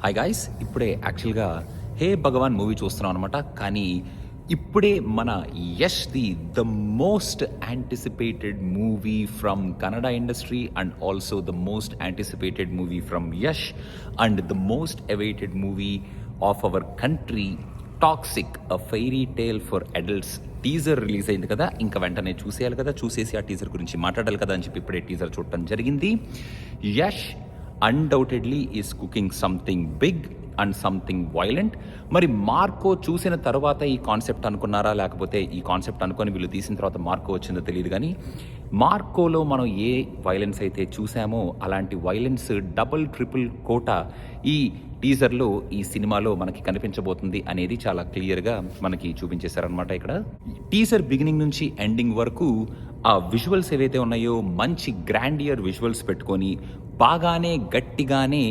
Hi guys, ఇప్పుడే యాక్చువల్గా హే Bhagavan movie చూస్తున్నాం అనమాట. కానీ ఇప్పుడే మన Yash the most anticipated movie from Kannada industry and also the most anticipated movie from Yash and the most awaited movie of our country, toxic a fairy tale for adults teaser release అయింది కదా. ఇంకా వెంటనే చూసేయాలి కదా, చూసేసి ఆ టీజర్ గురించి మాట్లాడాలి కదా అని చెప్పి ఇప్పుడే టీజర్ చూడటం జరిగింది. Yash undoubtedly is cooking something big and something violent. మరి మార్కో చూసిన తర్వాత ఈ కాన్సెప్ట్ అనుకున్నారా, లేకపోతే ఈ కాన్సెప్ట్ అనుకొని వీళ్ళు తీసిన తర్వాత మార్కో వచ్చిందో తెలియదు. కానీ మార్కోలో మనం ఏ వైలెన్స్ అయితే చూసామో అలాంటి వైలెన్స్ డబుల్ ట్రిపుల్ కోటా ఈ టీజర్లో, ఈ సినిమాలో మనకి కనిపించబోతుంది అనేది చాలా క్లియర్గా మనకి చూపించేశారనమాట. ఇక్కడ టీజర్ బిగినింగ్ నుంచి ఎండింగ్ వరకు ఆ విజువల్స్ ఏవైతే ఉన్నాయో మంచి గ్రాండియర్ విజువల్స్ పెట్టుకొని బాగానే గట్టిగానే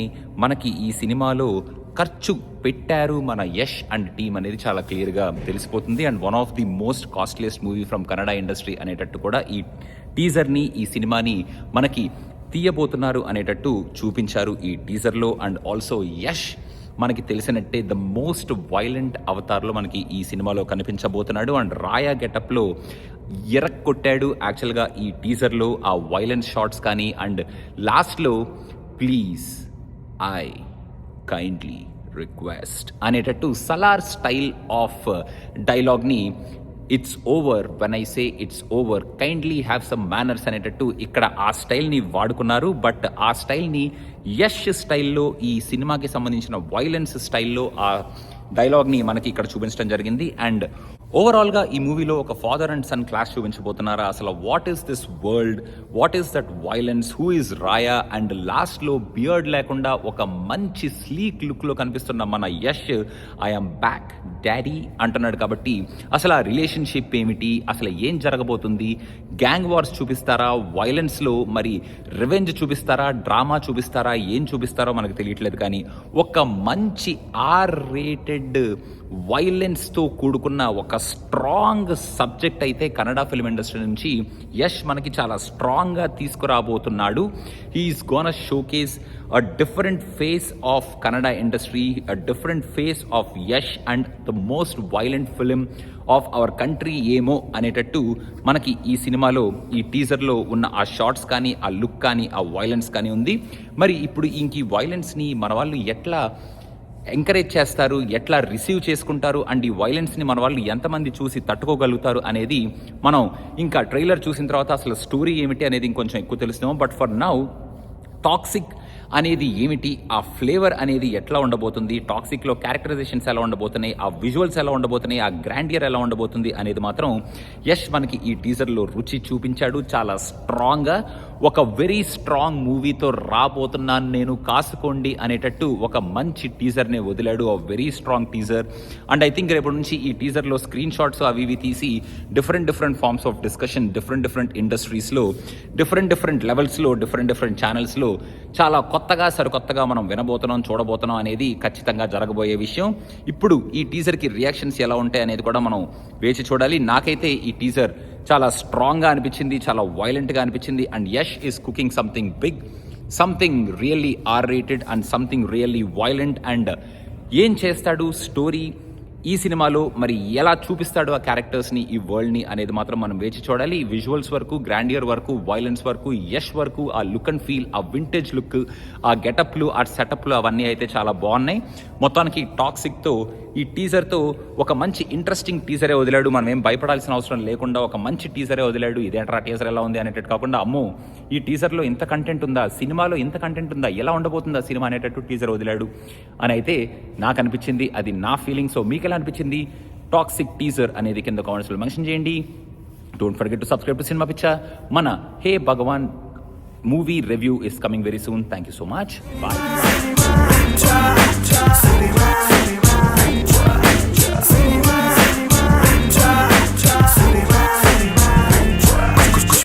మనకి ఈ సినిమాలో ఖర్చు పెట్టారు మన యష్ అండ్ టీమ్ అనేది చాలా క్లియర్గా తెలిసిపోతుంది. And one of the most costliest movie from Kannada industry అనేటట్టు కూడా ఈ టీజర్ని, ఈ సినిమాని మనకి తీయబోతున్నారు అనేటట్టు చూపించారు ఈ టీజర్లో. అండ్ ఆల్సో యష్ మనకి తెలిసినట్టే ద మోస్ట్ వైలెంట్ అవతార్లో మనకి ఈ సినిమాలో కనిపించబోతున్నాడు. అండ్ రాయా గెటప్లో ఎరక్కొట్టాడు యాక్చువల్గా ఈ టీజర్లో ఆ వైలెన్స్ షాట్స్ కానీ. అండ్ లాస్ట్లో ప్లీజ్ ఐ కైండ్లీ రిక్వెస్ట్ అనేటట్టు సలార్ స్టైల్ ఆఫ్ డైలాగ్ని, it's over when I say it's over, kindly have some manners అనేటట్టు ఇక్కడ ఆ స్టైల్ని వాడుకున్నారు. బట్ ఆ స్టైల్ని యష్ స్టైల్లో, ఈ సినిమాకి సంబంధించిన వైలెన్స్ స్టైల్లో ఆ డైలాగ్ని మనకి ఇక్కడ చూపించడం జరిగింది. అండ్ ఓవరాల్గా ఈ మూవీలో ఒక ఫాదర్ అండ్ సన్ క్లాష్ చూపించబోతున్నారా, అసలు what is this world, what is that violence, who is Raya. And లాస్ట్లో బియర్డ్ లేకుండా ఒక మంచి స్లీక్ లుక్లో కనిపిస్తున్న మన యష్ ఐఎమ్ బ్యాక్ డాడీ అంటున్నాడు. కాబట్టి అసలు ఆ రిలేషన్షిప్ ఏమిటి, అసలు ఏం జరగబోతుంది, గ్యాంగ్ వార్స్ చూపిస్తారా, వైలెన్స్లో మరి రివెంజ్ చూపిస్తారా, డ్రామా చూపిస్తారా, ఏం చూపిస్తారో మనకు తెలియట్లేదు. కానీ ఒక మంచి ఆర్ రేటెడ్ వైలెన్స్తో కూడుకున్న ఒక స్ట్రాంగ్ సబ్జెక్ట్ అయితే కన్నడ ఫిల్మ్ ఇండస్ట్రీ నుంచి యష్ మనకి చాలా స్ట్రాంగ్గా తీసుకురాబోతున్నాడు. He's gonna showcase a different face of Kannada industry, a different face of Yash and the most violent film of our country ఏమో అనేటట్టు మనకి ఈ సినిమాలో, ఈ టీజర్లో ఉన్న ఆ షార్ట్స్ కానీ, ఆ లుక్ కానీ, ఆ వైలెన్స్ కానీ ఉంది. మరి ఇప్పుడు ఇంక ఈ వైలెన్స్ని మన వాళ్ళు ఎట్లా ఎంకరేజ్ చేస్తారు, ఎట్లా రిసీవ్ చేసుకుంటారు, అండ్ ఈ వైలెన్స్ని మన వాళ్ళు ఎంతమంది చూసి తట్టుకోగలుగుతారు అనేది మనం ఇంకా ట్రైలర్ చూసిన తర్వాత అసలు స్టోరీ ఏమిటి అనేది ఇంకొంచెం ఎక్కువ తెలుస్తాము. బట్ ఫర్ నౌ టాక్సిక్ అనేది ఏమిటి, ఆ ఫ్లేవర్ అనేది ఎట్లా ఉండబోతుంది, టాక్సిక్లో క్యారెక్టరైజేషన్స్ ఎలా ఉండబోతున్నాయి, ఆ విజువల్స్ ఎలా ఉండబోతున్నాయి, ఆ గ్రాండియర్ ఎలా ఉండబోతుంది అనేది మాత్రం యష్ మనకి ఈ టీజర్లో రుచి చూపించాడు. చాలా స్ట్రాంగ్గా ఒక వెరీ స్ట్రాంగ్ మూవీతో రాబోతున్నాను నేను, కాసుకోండి అనేటట్టు ఒక మంచి టీజర్నే వదిలాడు, ఆ very strong teaser. And I think రేపటి నుంచి ఈ టీజర్లో స్క్రీన్ షాట్స్ అవి ఇవి తీసి different forms of discussion, different ఇండస్ట్రీస్లో, డిఫరెంట్ లెవెల్స్లో, డిఫరెంట్ ఛానల్స్లో చాలా కొత్తగా సరికొత్తగా మనం వినబోతున్నాం, చూడబోతున్నాం అనేది ఖచ్చితంగా జరగబోయే విషయం. ఇప్పుడు ఈ టీజర్కి రియాక్షన్స్ ఎలా ఉంటాయి అనేది కూడా మనం వేచి చూడాలి. నాకైతే ఈ టీజర్ చాలా స్ట్రాంగ్గా అనిపించింది, చాలా వైలెంట్గా అనిపించింది. And Yash is cooking something big, something really R rated and something really violent. And ఏం చేస్తాడు స్టోరీ ఈ సినిమాలో, మరి ఎలా చూపిస్తాడు ఆ క్యారెక్టర్స్ని, ఈ వరల్డ్ని అనేది మాత్రం మనం వేచి చూడాలి. విజువల్స్ వరకు, గ్రాండియర్ వరకు, వైలెన్స్ వరకు, యష్ వరకు, ఆ లుక్ అండ్ ఫీల్, ఆ వింటేజ్ లుక్, ఆ గెటప్లు, ఆ సెటప్లు అవన్నీ అయితే చాలా బాగున్నాయి. మొత్తానికి టాక్సిక్తో, ఈ టీజర్తో ఒక మంచి ఇంట్రెస్టింగ్ టీజరే వదిలాడు. మనం ఏం భయపడాల్సిన అవసరం లేకుండా ఒక మంచి టీజరే వదిలాడు. ఇదేంట్రా టీజర్ ఎలా ఉంది అనేటట్టు కాకుండా, అమ్మో ఈ టీజర్లో ఇంత కంటెంట్ ఉందా, సినిమాలో ఇంత కంటెంట్ ఉందా, ఎలా ఉండబోతుందా సినిమా అనేటట్టు టీజర్ వదిలాడు అని అయితే నాకు అనిపించింది. అది నా ఫీలింగ్. సో మీకు ఎలా అనిపించింది టాక్సిక్ టీజర్ అనేది కింద కామెంట్స్లో మెన్షన్ చేయండి. Don't forget to subscribe to cinema picture. మన hey Bhagavan movie review is coming very soon. Thank you so much. Bye.